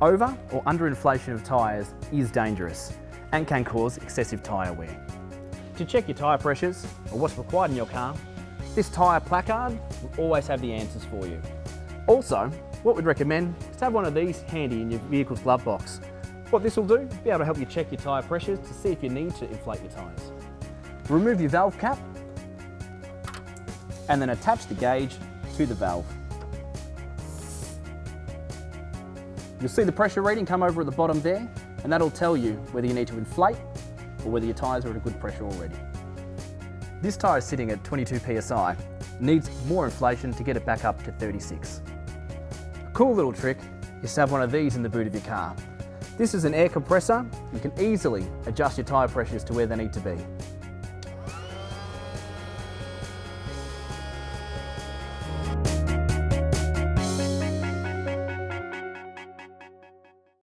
Over or underinflation of tyres is dangerous and can cause excessive tyre wear. To check your tyre pressures or what's required in your car, this tyre placard will always have the answers for you. Also, what we'd recommend is to have one of these handy in your vehicle's glove box. What this will do, be able to help you check your tyre pressures to see if you need to inflate your tyres. Remove your valve cap and then attach the gauge to the valve. You'll see the pressure reading come over at the bottom there, and that'll tell you whether you need to inflate or whether your tyres are at a good pressure already. This tyre is sitting at 22 psi, needs more inflation to get it back up to 36. A cool little trick is to have one of these in the boot of your car. This is an air compressor. You can easily adjust your tyre pressures to where they need to be.